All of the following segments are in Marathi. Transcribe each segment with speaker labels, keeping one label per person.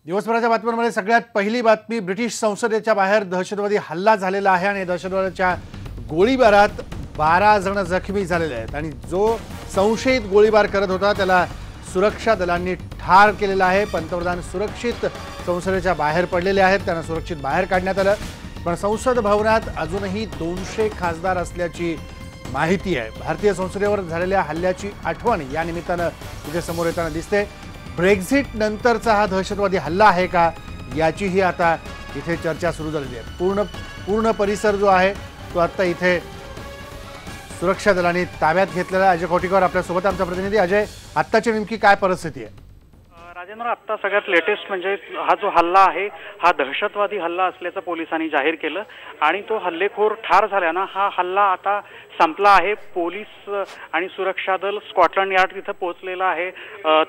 Speaker 1: दिवसभराच्या बातम्यांमध्ये सगळ्यात पहिली बातमी, ब्रिटिश संसदेच्या बाहेर दहशतवादी हल्ला झालेला आहे आणि दहशतवाद्यांच्या गोळीबारात 12 जण जखमी झालेले आहेत आणि जो संशयित गोळीबार करत होता त्याला सुरक्षा दलांनी ठार केलेला आहे। पंतप्रधान सुरक्षित संसदेच्या बाहेर पडलेले आहेत, त्यांना सुरक्षित बाहेर काढण्यात आलं, पण संसद भवनात अजूनही 200 खासदार असल्याची माहिती आहे। भारतीय संसदेवर झालेल्या हल्ल्याची आठवण या निमित्तानं इथे समोर येताना दिसते। ब्रेक्झिट नंतरचा हा दहशतवादी हल्ला आहे का याचीही आता इथे चर्चा सुरू झालेली आहे। पूर्ण परिसर जो आहे तो आता इथे सुरक्षा दलांनी ताब्यात घेतलेला आहे। अजय कोटीकर आपल्या सोबत, आमचा प्रतिनिधी अजय, आत्ताची नेमकी काय परिस्थिती आहे?
Speaker 2: राजेंद्र, आता सगळ्यात लेटेस्ट म्हणजे हा जो हल्ला आहे हा दहशतवादी हल्ला असल्याचं पोलिसांनी जाहीर केलं आणि तो हल्लेखोर ठार झाल्यानं हा हल्ला आता संपला आहे। पोलीस आणि सुरक्षा दल स्कॉटलंड यार्ड तिथं पोहोचलेला आहे।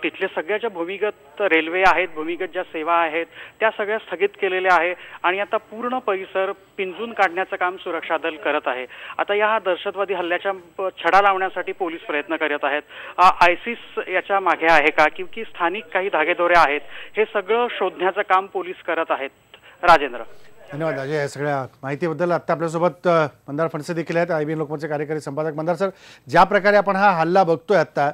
Speaker 2: तिथले सगळ्या ज्या भूमिगत रेल्वे आहेत, भूमिगत ज्या सेवा आहेत त्या सगळ्या स्थगित केलेल्या आहे आणि आता पूर्ण परिसर पिंजून काढण्याचं काम सुरक्षा दल करत आहे। आता या दहशतवादी हल्ल्याच्या छडा लावण्यासाठी पोलीस प्रयत्न करत आहेत। आयसिस याच्या मागे आहे का की स्थानिक काही धागेदोरे आहेत, हे सगळं शोधण्याचं काम पोलीस करत आहेत। राजेंद्र,
Speaker 1: धन्यवाद अजय या सगळ्या माहितीबद्दल। आता आपल्यासोबत मंदार फणसे देखील आहेत, IBN लोकमतचे कार्यकारी संपादक। मंदार सर, ज्या प्रकारे आपण हा हल्ला बघतोय आता,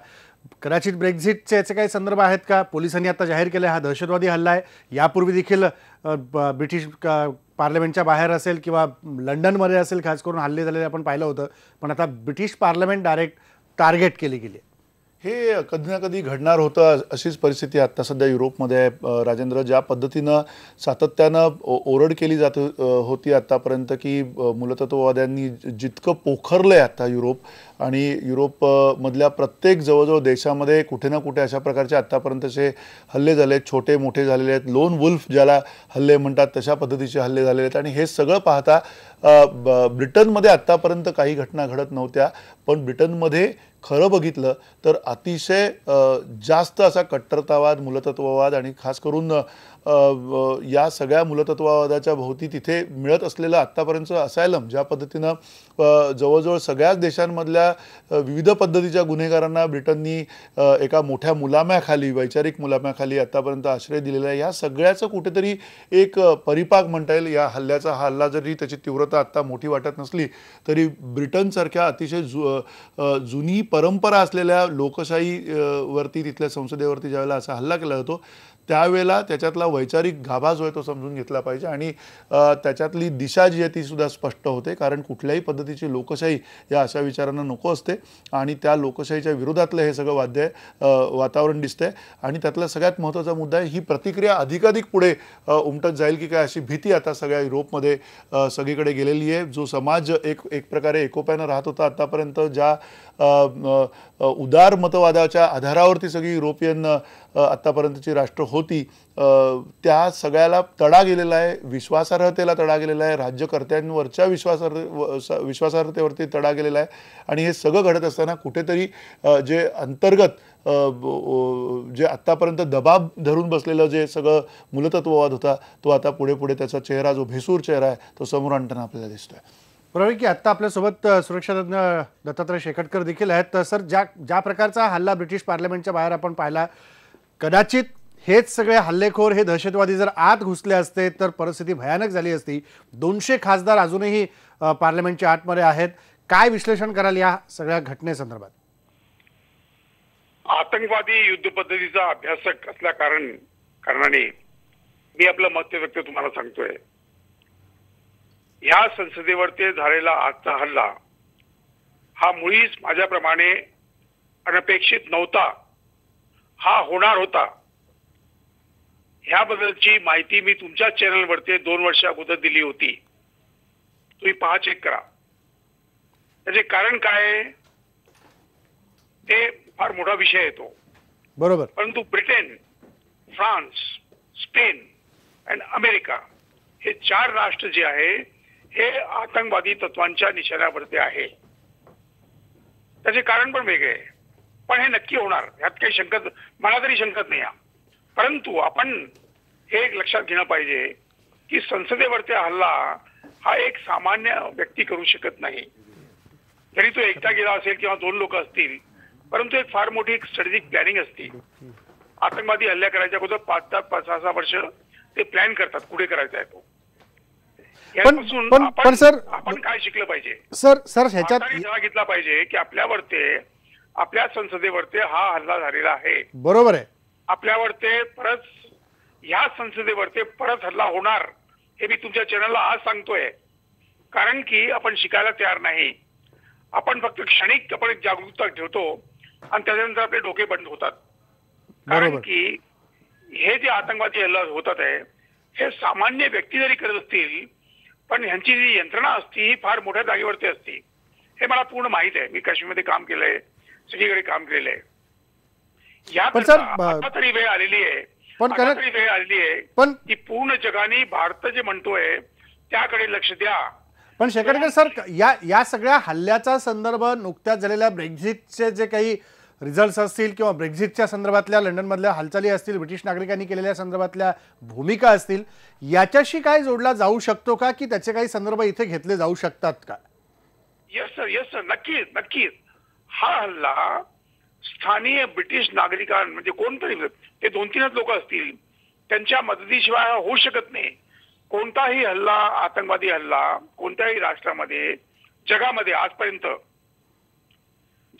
Speaker 1: कदाचित ब्रेक्झिटचे याचे काही संदर्भ आहेत का? पोलिसांनी आता जाहीर केलं हा दहशतवादी हल्ला आहे। यापूर्वी देखील ब्रिटिश पार्लमेंटच्या बाहेर असेल किंवा लंडनमध्ये असेल खास करून हल्ले झालेले आपण पाहिलं होतं, पण आता ब्रिटिश पार्लमेंट डायरेक्ट टार्गेट केली गेली।
Speaker 3: हे कधी ना कधी घडणार होतं, अशीच परिस्थिती आता सध्या युरोपमध्ये आहे। राजेंद्र, ज्या पद्धतीनं सातत्यानं ओरड केली जात होती आतापर्यंत की मूलतत्ववाद्यांनी जितकं पोखरलंय आता युरोप आणि युरोपमधल्या प्रत्येक जवळजवळ देशामध्ये कुठे ना कुठे अशा प्रकारचे आत्तापर्यंतचे हल्ले झाले, छोटे मोठे झालेले आहेत। लोन वुल्फ ज्याला हल्ले म्हणतात तशा पद्धतीचे हल्ले झालेले आहेत आणि हे सगळं पाहता ब्रिटनमध्ये आत्तापर्यंत काही घटना घडत नव्हत्या, पण ब्रिटनमध्ये खरं बघितलं तर अतिशय जास्त असा कट्टरतावाद, मूलतत्ववाद आणि खास करून या सगळ्या मूलतत्ववादाच्या भोवती तिथे मिळत असलेलं आत्तापर्यंतचं असायलम, ज्या पद्धतीनं जवळजवळ सगळ्याच देशांमधल्या विविध पद्धतीच्या गुन्हेगारांना ब्रिटननी एका मोठ्या मुलाम्याखाली, वैचारिक मुलाम्याखाली आत्तापर्यंत आश्रय दिलेला आहे। या सगळ्याचं कुठेतरी एक परिपाक म्हणता येईल या हल्ल्याचा। हा हल्ला जरी त्याची तीव्रता आत्ता मोठी वाटत नसली तरी ब्रिटनसारख्या अतिशय जुनी परंपरा असलेल्या लोकशाहीवरती, तिथल्या संसदेवरती ज्यावेळेला असा हल्ला केला जातो त्यावेळेला त्याच्यातला वैचारिक गाभा जो आहे तो समजून घेतला पाहिजे आणि त्याच्यातली दिशा जी आहे ती सुद्धा स्पष्ट होते, कारण कुठल्याही पद्धतीची लोकशाही या अशा विचारांना नको असते आणि त्या लोकशाहीच्या विरोधातलं हे सगळं वातावरण दिसतंय आणि त्यातला सगळ्यात महत्त्वाचा मुद्दा आहे ही प्रतिक्रिया अधिकाधिक पुढे उमटत जाईल की काय अशी भीती आता सगळ्या युरोपमध्ये सगळीकडे गेलेली आहे। जो समाज एक प्रकारे एकोप्यानं राहत होता आतापर्यंत, ज्या उदार मतवादाच्या आधारावरती सगळी युरोपियन आत्तापर्यंतची राष्ट्र होती, त्या सगळ्याला तडा गेलेला आहे, विश्वासार्हतेला तडा गेलेला आहे, राज्यकर्त्यांवरच्या विश्वासार्हतेवरती तडा गेलेला आहे आणि हे सगळं घडत असताना कुठेतरी जे अंतर्गत जे आत्तापर्यंत दबाब धरून बसलेलं जे सगळं मूलतत्ववाद होता तो आता पुढे पुढे त्याचा चेहरा, जो भेसूर चेहरा आहे, तो समोर आणताना आपल्याला दिसतोय।
Speaker 1: बरोबर की आता आपल्यासोबत सुरक्षा तज्ञ दत्तात्रय शेकटकर देखील आहेत। तर सर, ज्या प्रकारचा हल्ला ब्रिटिश पार्लमेंटच्या बाहेर आपण पाहिला, कदाचित हेच सगळे हल्लेखोर, हे दहशतवादी जर आत घुसले असते तर परिस्थिती भयानक झाली असती। 200 खासदार अजूनही पार्लमेंटच्या आतमध्ये आहेत। काय विश्लेषण कराल या सगळ्या घटनेसंदर्भात?
Speaker 4: आतंकवादी युद्ध पद्धतीचा अभ्यासक असल्या कारणाने मी आपलं मत व्यक्त तुम्हाला सांगतोय। ह्या संसदेवरती झालेला आजचा हल्ला हा मुळीच माझ्याप्रमाणे अनपेक्षित नव्हता, हा होणार होता। ह्याबद्दलची माहिती मी तुमच्या चॅनलवरती 2 वर्ष अगोदर दिली होती, तुम्ही पहा, चेक करा। त्याचे कारण काय आहे ते फार मोठा विषय आहे तो,
Speaker 1: बरोबर,
Speaker 4: परंतु ब्रिटन, फ्रान्स, स्पेन आणि अमेरिका हे 4 राष्ट्र जे आहे हे आतंकवादी तत्वांच्या निशाण्यावरती आहे। त्याचे कारण पण वेगळे आहे, पण हे नक्की होणार यात काही मला तरी शंकत नाही। परंतु आपण हे एक लक्षात घेणं पाहिजे की संसदेवरती हल्ला हा एक सामान्य व्यक्ती करू शकत नाही, जरी तो एकटा गेला असेल किंवा 2 लोक असतील, परंतु एक फार मोठी स्ट्रॅटेजिक प्लॅनिंग असते आतंकवादी हल्ला करायच्या अगोदर 5-6 वर्ष ते प्लॅन करतात कुठे करायचा आहे तो. यापासून
Speaker 1: पण सर
Speaker 4: आपण काय शिकलं पाहिजे
Speaker 1: सर ह्याच्यात
Speaker 4: धडा घेतला पाहिजे की आपल्या संसदेवरती हा हल्ला झालेला आहे.
Speaker 1: बरोबर आहे.
Speaker 4: आपल्यावरती परत ह्या संसदेवरती परत हल्ला होणार हे मी तुमच्या चॅनलला आज सांगतोय. कारण की आपण शिकायला तयार नाही. आपण फक्त क्षणिक आपण एक जागरूकता ठेवतो आणि त्याच्यानंतर आपले डोके बंद होतात. कारण की हे जे आतंकवादी हल्ला होतात आहे हे सामान्य व्यक्ती जरी करत असतील पण ह्यांची जी यंत्रणा असती ही फार मोठ्या जागेवरती असते. हे मला पूर्ण माहित आहे. मी काश्मीरमध्ये काम केलंय, सगळीकडे काम केलेलं आहे. या आता तरी वेळ आलेली आहे पण की पूर्ण जगाने भारत जे म्हणतोय त्याकडे लक्ष द्या.
Speaker 1: पण शेकाटकर सर या सगळ्या हल्ल्याचा संदर्भ नुकत्याच झालेल्या ब्रेक्झिटचे जे काही रिझल्ट्स असतील किंवा ब्रेक्झिटच्या संदर्भातल्या लंडनमधल्या हालचाली असतील, ब्रिटिश नागरिकांनी केलेल्या संदर्भातल्या भूमिका असतील, याच्याशी काय जोडला जाऊ शकतो का की त्याचे काही संदर्भ इथे घेतले जाऊ शकतात का?
Speaker 4: येस सर नक्कीच. हा हल्ला स्थानिक ब्रिटिश नागरिकां म्हणजे कोणतरी ते 2-3 लोक असतील त्यांच्या मदतीशिवाय होऊ शकत नाही. कोणताही हल्ला, आतंकवादी हल्ला कोणत्याही राष्ट्रामध्ये जगामध्ये आजपर्यंत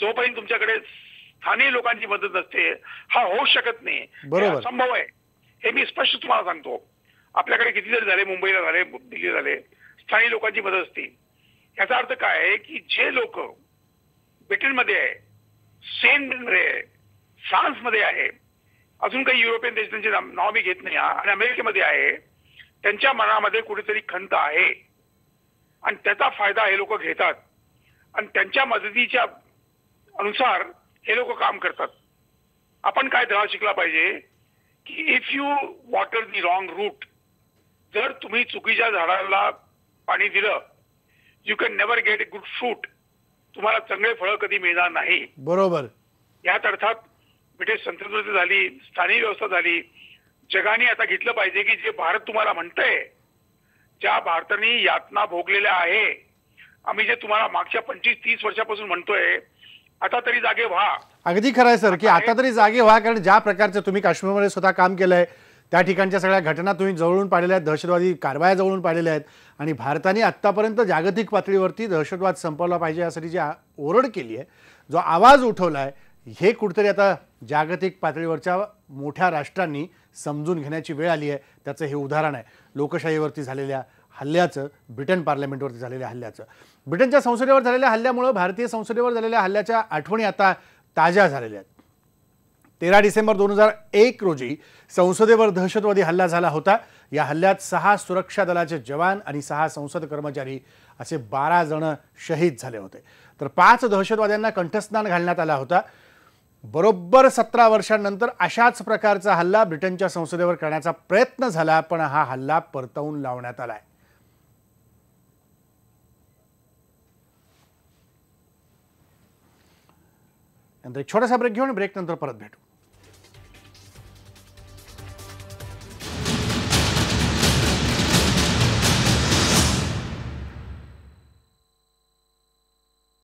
Speaker 4: जोपर्यंत तुमच्याकडे स्थानिक लोकांची मदत नसते हा होऊ शकत नाही.
Speaker 1: बरोबर,
Speaker 4: संभव आहे हे मी स्पष्ट तुम्हाला सांगतो. आपल्याकडे किती जरी झाले, मुंबईला झाले, दिल्ली झाले, स्थानिक लोकांची मदत असते. याचा अर्थ काय आहे की जे लोक ब्रिटनमध्ये आहे, स्पेनमध्ये आहे, फ्रान्समध्ये आहे, अजून काही युरोपियन देशांचे नाव मी घेत नाही आणि अमेरिकेमध्ये आहे, त्यांच्या मनामध्ये कुठेतरी खंत आहे आणि त्याचा फायदा हे लोक घेतात आणि त्यांच्या मदतीच्या अनुसार हे लोक काम करतात. आपण काय धडा शिकला पाहिजे की if you water the wrong root, जर तुम्ही चुकीच्या झाडाला पाणी दिलं you can never get a good fruit. तुम्हाला चांगले फळं कधी मिळणार नाही.
Speaker 1: बरोबर.
Speaker 4: यात अर्थात ब्रिटिश संसद झाली, स्थानिक व्यवस्था झाली. जगाने आता घेतलं पाहिजे की जे भारत तुम्हाला म्हणतंय, ज्या भारताने यातना भोगलेल्या आहे, आम्ही जे तुम्हाला मागच्या 25-30 वर्षापासून म्हणतोय, आता तरी जागे व्हा.
Speaker 1: अगदी खरं आहे सर की आता तरी जागे व्हा. कारण ज्या प्रकारचं तुम्ही काश्मीरमध्ये स्वतः काम केलंय, त्या ठिकाणच्या सगळ्या घटना तुम्ही जवळून पाहिलेल्या आहेत, दहशतवादी कारवाया जवळून पाहिलेल्या आहेत आणि भारताने आत्तापर्यंत जागतिक पातळीवरती दहशतवाद संपवला पाहिजे यासाठी जी ओरड केली आहे, जो आवाज उठवला आहे, हे कुठेतरी आता जागतिक पातळीवरच्या मोठ्या राष्ट्रांनी समजून घेण्याची वेळ आली आहे. त्याचं हे उदाहरण आहे लोकशाहीवरती झालेल्या हल्ल्याचं, ब्रिटन पार्लमेंटवरती झालेल्या हल्ल्याचं. ब्रिटनच्या संसदेवर झालेल्या हल्ल्यामुळे भारतीय संसदेवर झालेल्या हल्ल्याच्या आठवणी आता ताज्या झालेल्या आहेत. 13 डिसेंबर 2001 रोजी संसदेवर दहशतवादी हल्ला झाला होता. या हल्ल्यात 6 सुरक्षा दलाचे जवान आणि 6 संसद कर्मचारी असे 12 जण शहीद झाले होते. तर 5 दहशतवाद्यांना कंठस्नान घालण्यात आला होता. बरोबर 17 वर्षांनंतर अशाच प्रकारचा हल्ला ब्रिटनच्या संसदेवर करण्याचा प्रयत्न झाला, पण हा हल्ला परतवून लावण्यात आलाय. नंतर एक छोटासा ब्रेक घेऊन ब्रेक नंतर परत भेटू.